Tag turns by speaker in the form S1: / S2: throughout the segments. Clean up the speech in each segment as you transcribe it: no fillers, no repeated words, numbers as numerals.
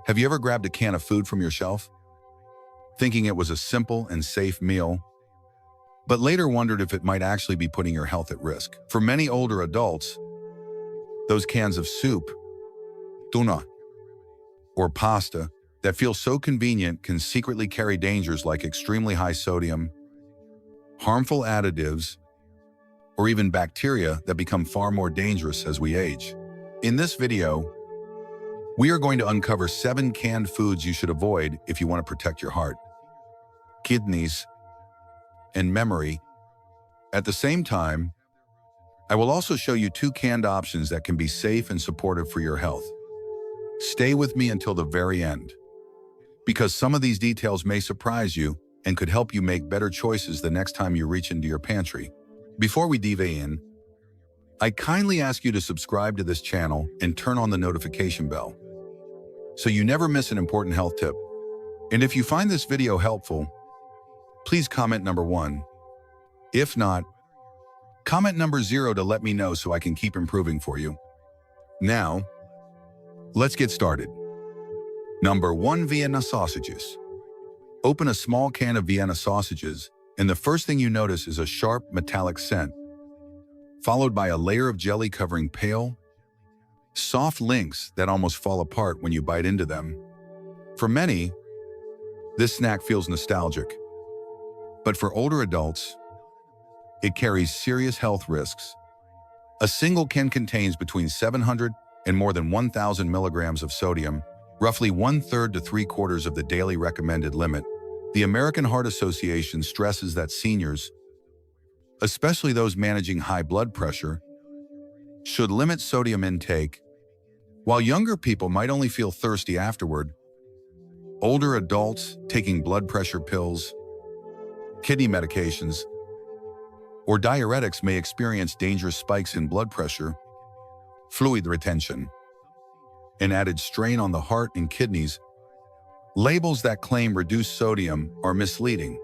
S1: Have you ever grabbed a can of food from your shelf, thinking it was a simple and safe meal, but later wondered if it might actually be putting your health at risk? For many older adults, those cans of soup, tuna, or pasta that feel so convenient can secretly carry dangers like extremely high sodium, harmful additives, or even bacteria that become far more dangerous as we age. In this video, we are going to uncover 7 canned foods you should avoid if you want to protect your heart, kidneys, and memory. At the same time, I will also show you 2 canned options that can be safe and supportive for your health. Stay with me until the very end, because some of these details may surprise you and could help you make better choices the next time you reach into your pantry. Before we dive in, I kindly ask you to subscribe to this channel and turn on the notification bell, so you never miss an important health tip. And if you find this video helpful, please comment number 1. If not, comment number 0 to let me know so I can keep improving for you. Now, let's get started. Number 1. Vienna sausages. Open a small can of Vienna sausages, and the first thing you notice is a sharp, metallic scent, followed by a layer of jelly covering pale, soft links that almost fall apart when you bite into them. For many, this snack feels nostalgic, but for older adults, it carries serious health risks. A single can contains between 700 and more than 1,000 milligrams of sodium, roughly 1/3 to 3/4 of the daily recommended limit. The American Heart Association stresses that seniors, especially those managing high blood pressure, should limit sodium intake. While younger people might only feel thirsty afterward, older adults taking blood pressure pills, kidney medications, or diuretics may experience dangerous spikes in blood pressure, fluid retention, and added strain on the heart and kidneys. Labels that claim reduced sodium are misleading.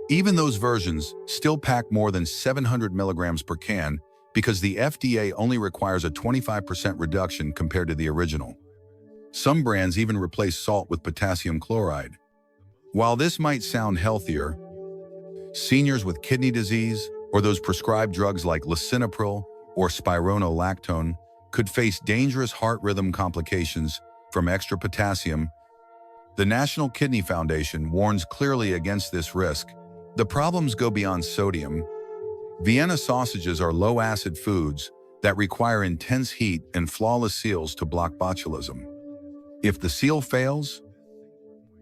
S1: Even those versions still pack more than 700 milligrams per can because the FDA only requires a 25% reduction compared to the original. Some brands even replace salt with potassium chloride. While this might sound healthier, seniors with kidney disease or those prescribed drugs like lisinopril or spironolactone could face dangerous heart rhythm complications from extra potassium. The National Kidney Foundation warns clearly against this risk. The problems go beyond sodium. Vienna sausages are low-acid foods that require intense heat and flawless seals to block botulism. If the seal fails,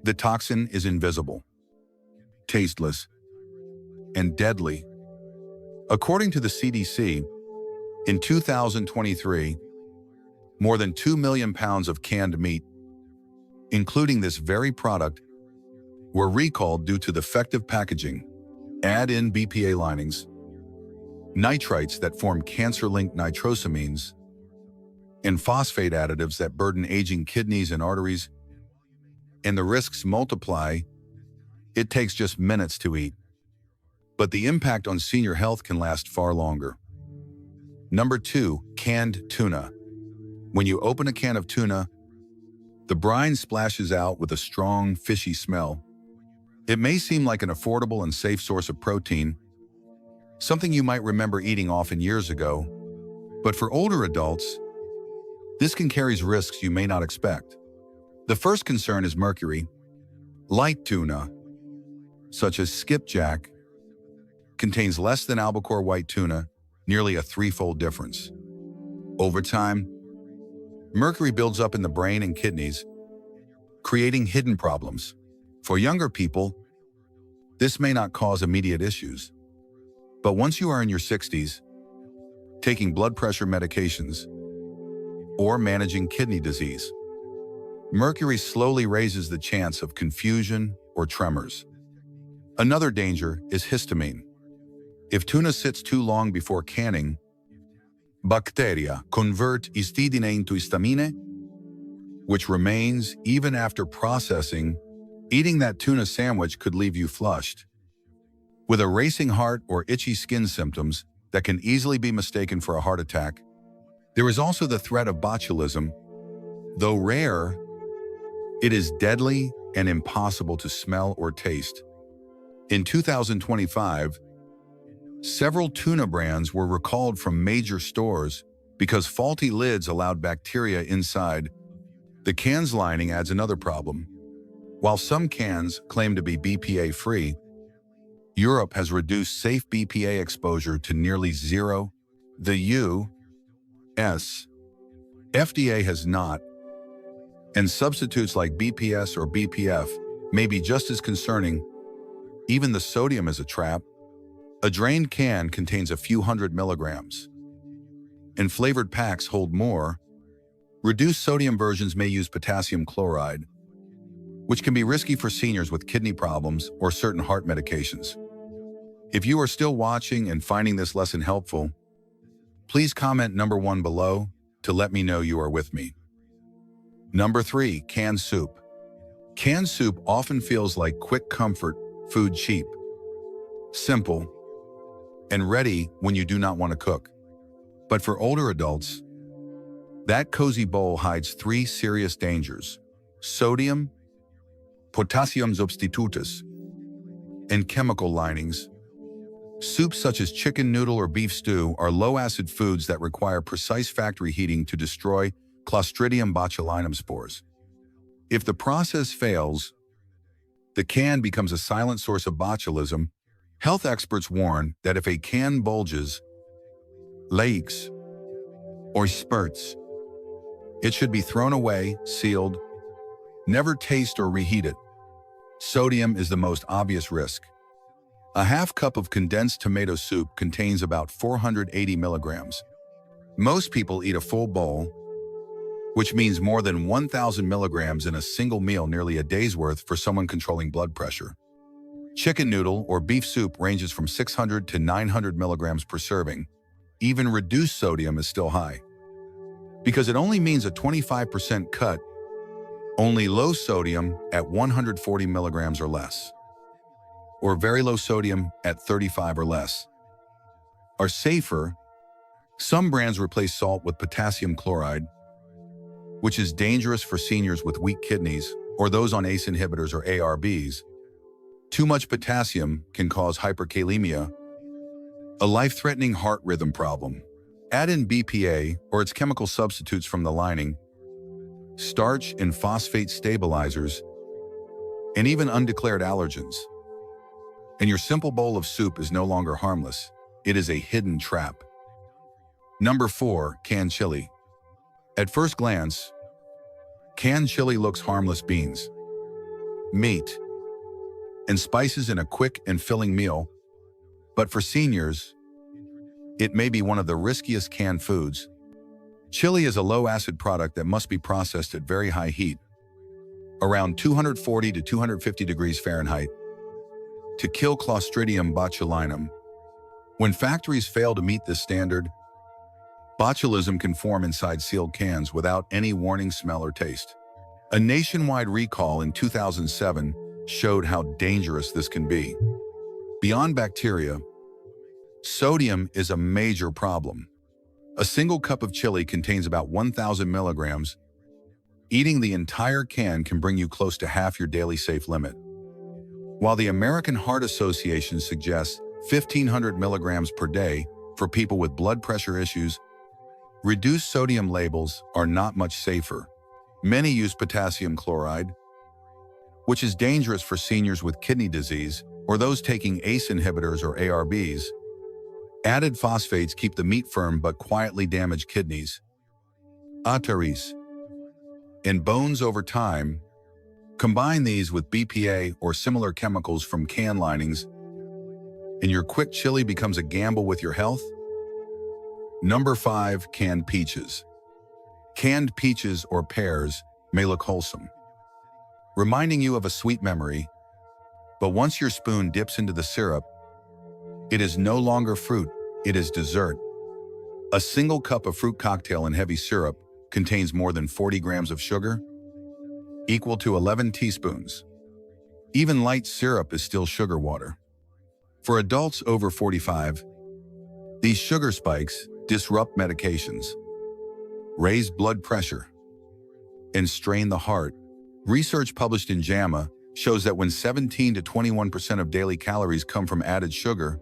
S1: the toxin is invisible, tasteless, and deadly. According to the CDC, in 2023, more than 2 million pounds of canned meat, including this very product, were recalled due to defective packaging. Add in BPA linings, nitrites that form cancer-linked nitrosamines, and phosphate additives that burden aging kidneys and arteries, and the risks multiply. It takes just minutes to eat, but the impact on senior health can last far longer. Number 2. Canned tuna. When you open a can of tuna, the brine splashes out with a strong, fishy smell. It may seem like an affordable and safe source of protein, something you might remember eating often years ago, but for older adults, this can carry risks you may not expect. The first concern is mercury. Light tuna, such as skipjack, contains less than albacore white tuna, nearly a 3-fold difference. Over time, mercury builds up in the brain and kidneys, creating hidden problems. For younger people, this may not cause immediate issues, but once you are in your 60s, taking blood pressure medications, or managing kidney disease, mercury slowly raises the chance of confusion or tremors. Another danger is histamine. If tuna sits too long before canning, bacteria convert histidine into histamine, which remains even after processing. Eating that tuna sandwich could leave you flushed, with a racing heart or itchy skin symptoms that can easily be mistaken for a heart attack. There is also the threat of botulism. Though rare, It is deadly and impossible to smell or taste. In 2025, several tuna brands were recalled from major stores because faulty lids allowed bacteria inside. The can's lining adds another problem. While some cans claim to be BPA-free, Europe has reduced safe BPA exposure to nearly zero. The U.S. FDA has not, and substitutes like BPS or BPF may be just as concerning. Even the sodium is a trap. A drained can contains a few hundred milligrams, and flavored packs hold more. Reduced sodium versions may use potassium chloride, which can be risky for seniors with kidney problems or certain heart medications. If you are still watching and finding this lesson helpful, please comment number 1 below to let me know you are with me. Number 3, canned soup. Canned soup often feels like quick comfort food, cheap, simple, and ready when you do not want to cook. But for older adults, that cozy bowl hides 3 serious dangers: sodium, potassium substitutes, and chemical linings. Soups such as chicken noodle or beef stew are low-acid foods that require precise factory heating to destroy Clostridium botulinum spores. If the process fails, the can becomes a silent source of botulism. Health experts warn that if a can bulges, leaks, or spurts, it should be thrown away, sealed, never taste or reheated. Sodium is the most obvious risk. A half cup of condensed tomato soup contains about 480 milligrams. Most people eat a full bowl, which means more than 1,000 milligrams in a single meal, nearly a day's worth for someone controlling blood pressure. Chicken noodle or beef soup ranges from 600 to 900 milligrams per serving. Even reduced sodium is still high, because it only means a 25% cut. Only low sodium at 140 milligrams or less, or very low sodium at 35 or less, are safer. Some brands replace salt with potassium chloride, which is dangerous for seniors with weak kidneys or those on ACE inhibitors or ARBs. Too much potassium can cause hyperkalemia, a life-threatening heart rhythm problem. Add in BPA or its chemical substitutes from the lining, starch and phosphate stabilizers, and even undeclared allergens, and your simple bowl of soup is no longer harmless. It is a hidden trap. Number 4, canned chili. At first glance, canned chili looks harmless: beans, meat, and spices in a quick and filling meal. But for seniors, it may be one of the riskiest canned foods. Chili is a low-acid product that must be processed at very high heat, around 240 to 250 degrees Fahrenheit, to kill Clostridium botulinum. When factories fail to meet this standard, botulism can form inside sealed cans without any warning, smell, or taste. A nationwide recall in 2007 showed how dangerous this can be. Beyond bacteria, sodium is a major problem. A single cup of chili contains about 1,000 milligrams. Eating the entire can can bring you close to half your daily safe limit. While the American Heart Association suggests 1,500 milligrams per day for people with blood pressure issues, reduced sodium labels are not much safer. Many use potassium chloride, which is dangerous for seniors with kidney disease or those taking ACE inhibitors or ARBs. Added phosphates keep the meat firm but quietly damage kidneys, arteries, and bones over time. Combine these with BPA or similar chemicals from can linings, and your quick chili becomes a gamble with your health. Number 5, canned peaches. Canned peaches or pears may look wholesome, reminding you of a sweet memory, but once your spoon dips into the syrup, it is no longer fruit, it is dessert. A single cup of fruit cocktail in heavy syrup contains more than 40 grams of sugar, equal to 11 teaspoons. Even light syrup is still sugar water. For adults over 45, these sugar spikes disrupt medications, raise blood pressure, and strain the heart. Research published in JAMA shows that when 17 to 21% of daily calories come from added sugar,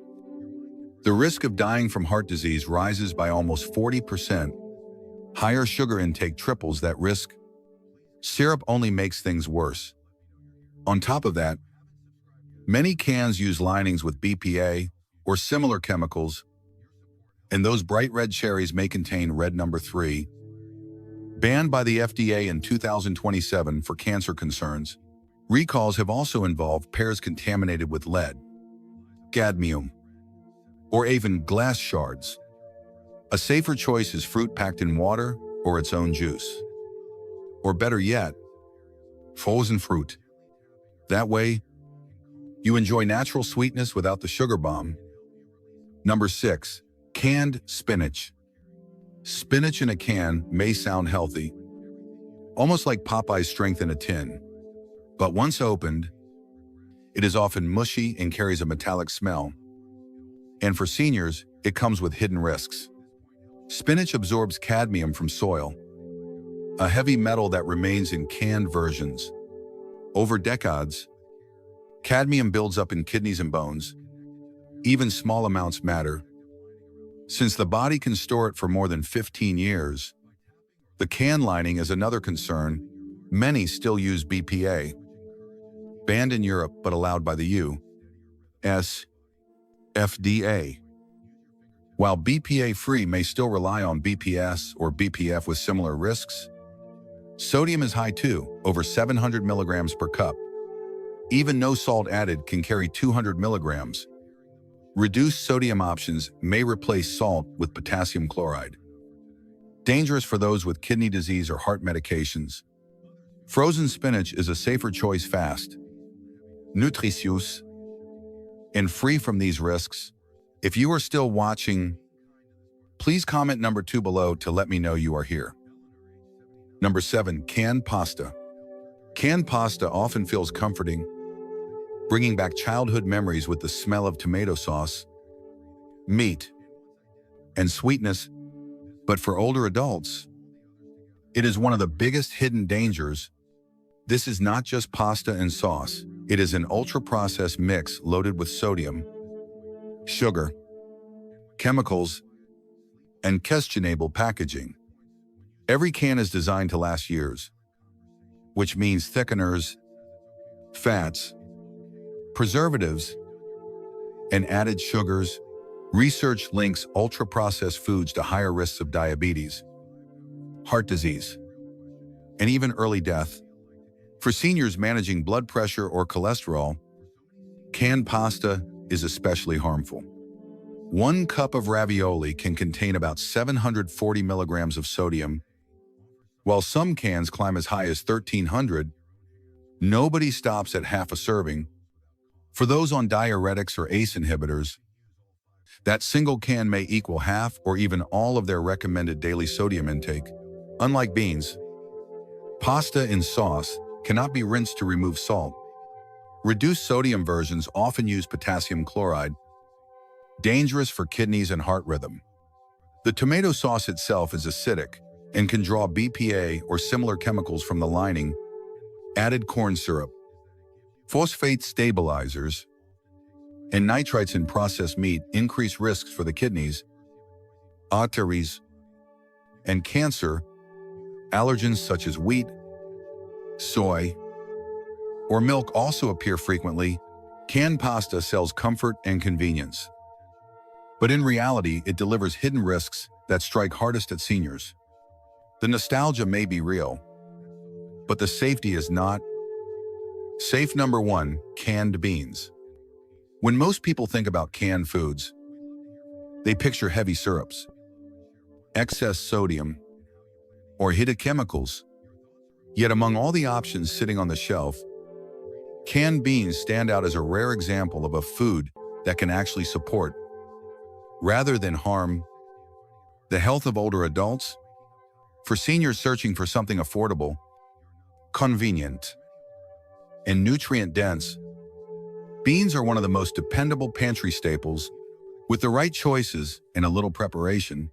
S1: the risk of dying from heart disease rises by almost 40%. Higher sugar intake triples that risk. Syrup only makes things worse. On top of that, many cans use linings with BPA or similar chemicals, and those bright red cherries may contain red number 3. Banned by the FDA in 2027 for cancer concerns, recalls have also involved pears contaminated with lead, cadmium, or even glass shards. A safer choice is fruit packed in water or its own juice. Or better yet, frozen fruit. That way, you enjoy natural sweetness without the sugar bomb. Number 6, canned spinach. Spinach in a can may sound healthy, almost like Popeye's strength in a tin. But once opened, it is often mushy and carries a metallic smell. And for seniors, it comes with hidden risks. Spinach absorbs cadmium from soil, a heavy metal that remains in canned versions. Over decades, cadmium builds up in kidneys and bones. Even small amounts matter. Since the body can store it for more than 15 years, the can lining is another concern. Many still use BPA, banned in Europe but allowed by the U.S. FDA. While BPA-free may still rely on BPS or BPF with similar risks, sodium is high too, over 700 milligrams per cup. Even no salt added can carry 200 milligrams. Reduced sodium options may replace salt with potassium chloride. Dangerous for those with kidney disease or heart medications. Frozen spinach is a safer choice, fast, nutritious, and free from these risks. If you are still watching, please comment number 2 below to let me know you are here. Number 7, canned pasta. Canned pasta often feels comforting, bringing back childhood memories with the smell of tomato sauce, meat, and sweetness. But for older adults, it is one of the biggest hidden dangers. This is not just pasta and sauce. It is an ultra-processed mix loaded with sodium, sugar, chemicals, and questionable packaging. Every can is designed to last years, which means thickeners, fats, preservatives, and added sugars. Research links ultra-processed foods to higher risks of diabetes, heart disease, and even early death. For seniors managing blood pressure or cholesterol, canned pasta is especially harmful. 1 cup of ravioli can contain about 740 milligrams of sodium, while some cans climb as high as 1,300. Nobody stops at half a serving. For those on diuretics or ACE inhibitors, that single can may equal half or even all of their recommended daily sodium intake. Unlike beans, pasta and sauce cannot be rinsed to remove salt. Reduced sodium versions often use potassium chloride, dangerous for kidneys and heart rhythm. The tomato sauce itself is acidic and can draw BPA or similar chemicals from the lining. Added corn syrup, phosphate stabilizers, and nitrites in processed meat increase risks for the kidneys, arteries, and cancer. Allergens such as wheat, soy, or milk also appear frequently. Canned pasta sells comfort and convenience, but in reality, it delivers hidden risks that strike hardest at seniors. The nostalgia may be real, but the safety is not. Safe number 1, canned beans. When most people think about canned foods, they picture heavy syrups, excess sodium, or hidden chemicals. Yet among all the options sitting on the shelf, canned beans stand out as a rare example of a food that can actually support, rather than harm, the health of older adults. For seniors searching for something affordable, convenient, and nutrient-dense, beans are one of the most dependable pantry staples. With the right choices and a little preparation,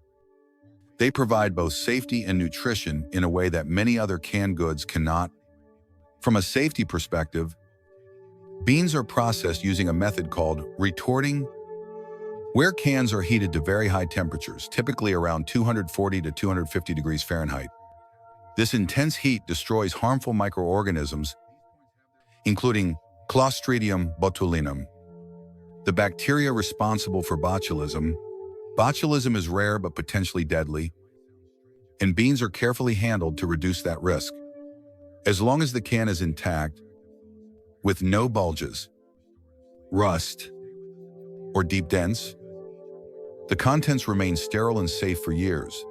S1: they provide both safety and nutrition in a way that many other canned goods cannot. From a safety perspective, beans are processed using a method called retorting, where cans are heated to very high temperatures, typically around 240 to 250 degrees Fahrenheit. This intense heat destroys harmful microorganisms, including Clostridium botulinum, the bacteria responsible for botulism. Botulism is rare but potentially deadly, and beans are carefully handled to reduce that risk. As long as the can is intact, with no bulges, rust, or deep dents, the contents remain sterile and safe for years.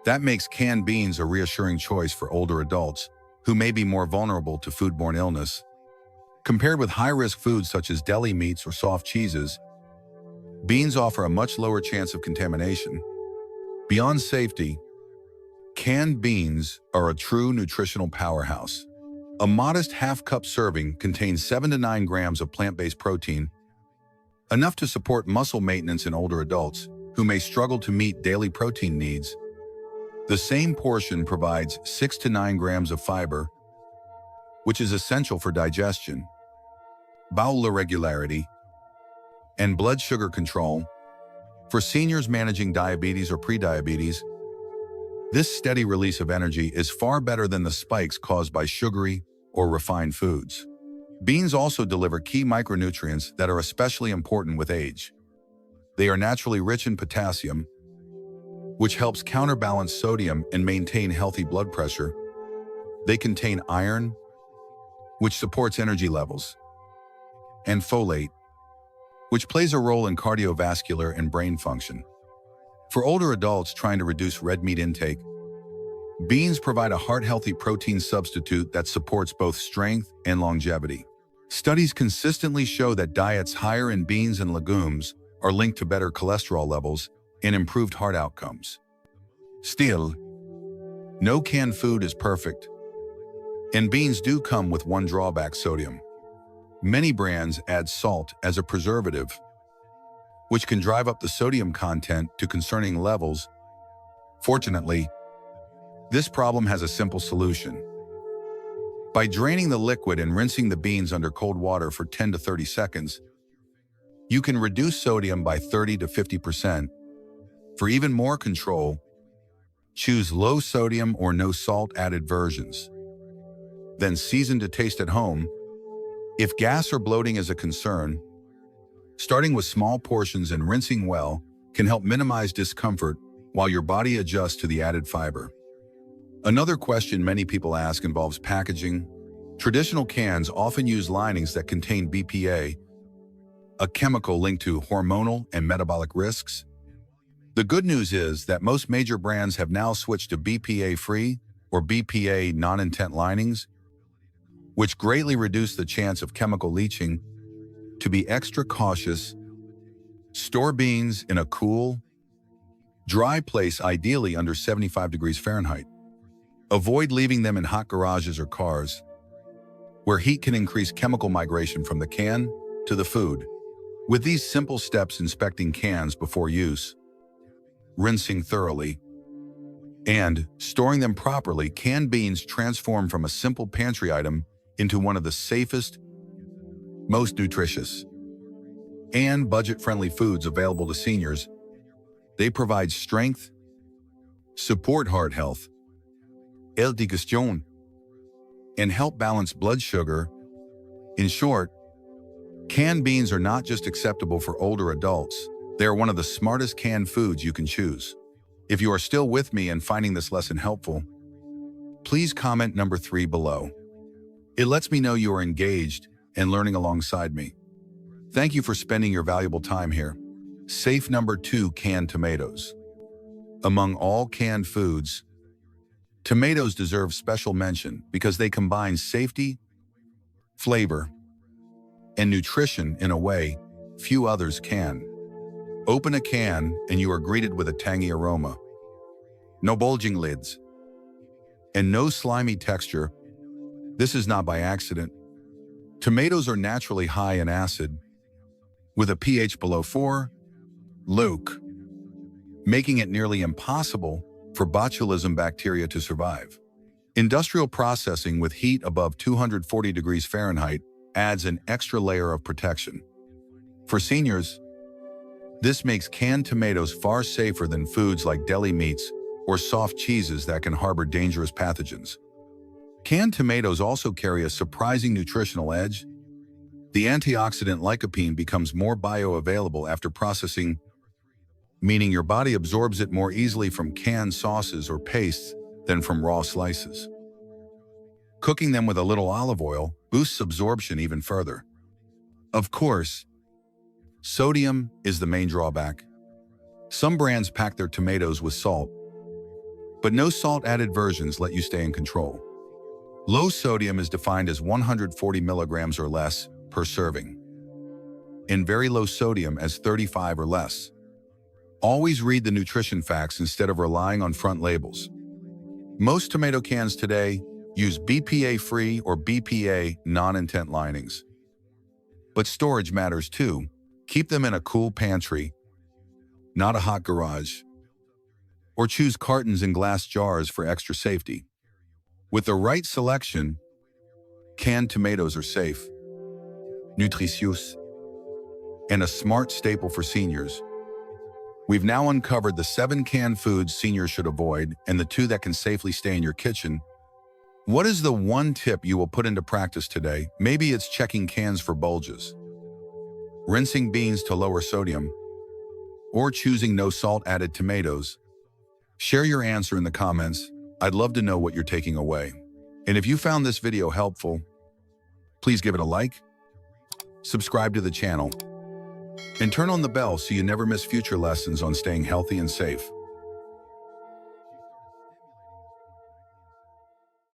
S1: That makes canned beans a reassuring choice for older adults who may be more vulnerable to foodborne illness. Compared with high-risk foods such as deli meats or soft cheeses, beans offer a much lower chance of contamination. Beyond safety, canned beans are a true nutritional powerhouse. A modest half-cup serving contains 7 to 9 grams of plant-based protein, enough to support muscle maintenance in older adults who may struggle to meet daily protein needs. The same portion provides 6 to 9 grams of fiber, which is essential for digestion, bowel irregularity, and blood sugar control. For seniors managing diabetes or prediabetes, this steady release of energy is far better than the spikes caused by sugary or refined foods. Beans also deliver key micronutrients that are especially important with age. They are naturally rich in potassium, which helps counterbalance sodium and maintain healthy blood pressure. They contain iron, which supports energy levels, and folate, which plays a role in cardiovascular and brain function. For older adults trying to reduce red meat intake, beans provide a heart-healthy protein substitute that supports both strength and longevity. Studies consistently show that diets higher in beans and legumes are linked to better cholesterol levels and improved heart outcomes. Still, no canned food is perfect, and beans do come with one drawback: sodium. Many brands add salt as a preservative, which can drive up the sodium content to concerning levels. Fortunately, this problem has a simple solution. By draining the liquid and rinsing the beans under cold water for 10 to 30 seconds, you can reduce sodium by 30 to 50%. For even more control, choose low sodium or no salt added versions. Then season to taste at home. If gas or bloating is a concern, starting with small portions and rinsing well can help minimize discomfort while your body adjusts to the added fiber. Another question many people ask involves packaging. Traditional cans often use linings that contain BPA, a chemical linked to hormonal and metabolic risks. The good news is that most major brands have now switched to BPA-free or BPA non-intent linings, which greatly reduce the chance of chemical leaching. To be extra cautious, store beans in a cool, dry place, ideally under 75 degrees Fahrenheit. Avoid leaving them in hot garages or cars, where heat can increase chemical migration from the can to the food. With these simple steps: inspecting cans before use, rinsing thoroughly, and storing them properly, canned beans transform from a simple pantry item into one of the safest, most nutritious, and budget-friendly foods available to seniors. They provide strength, support heart health, digestion, and help balance blood sugar. In short, canned beans are not just acceptable for older adults, they are one of the smartest canned foods you can choose. If you are still with me and finding this lesson helpful, please comment number 3 below. It lets me know you are engaged and learning alongside me. Thank you for spending your valuable time here. Safe number 2, canned tomatoes. Among all canned foods, tomatoes deserve special mention because they combine safety, flavor, and nutrition in a way few others can. Open a can and you are greeted with a tangy aroma. No bulging lids, and no slimy texture. This is not by accident. Tomatoes are naturally high in acid, with a pH below 4, Luke, making it nearly impossible for botulism bacteria to survive. Industrial processing with heat above 240 degrees Fahrenheit adds an extra layer of protection. For seniors, this makes canned tomatoes far safer than foods like deli meats or soft cheeses that can harbor dangerous pathogens. Canned tomatoes also carry a surprising nutritional edge. The antioxidant lycopene becomes more bioavailable after processing, meaning your body absorbs it more easily from canned sauces or pastes than from raw slices. Cooking them with a little olive oil boosts absorption even further. Of course, sodium is the main drawback. Some brands pack their tomatoes with salt, but no salt-added versions let you stay in control. Low sodium is defined as 140 milligrams or less per serving, and very low sodium as 35 or less. Always read the nutrition facts instead of relying on front labels. Most tomato cans today use BPA-free or BPA non-intent linings. But storage matters too. Keep them in a cool pantry, not a hot garage, or choose cartons and glass jars for extra safety. With the right selection, canned tomatoes are safe, nutritious, and a smart staple for seniors. We've now uncovered the 7 canned foods seniors should avoid and the 2 that can safely stay in your kitchen. What is the one tip you will put into practice today? Maybe it's checking cans for bulges, rinsing beans to lower sodium, or choosing no salt-added tomatoes. Share your answer in the comments. I'd love to know what you're taking away. And if you found this video helpful, please give it a like, subscribe to the channel, and turn on the bell so you never miss future lessons on staying healthy and safe.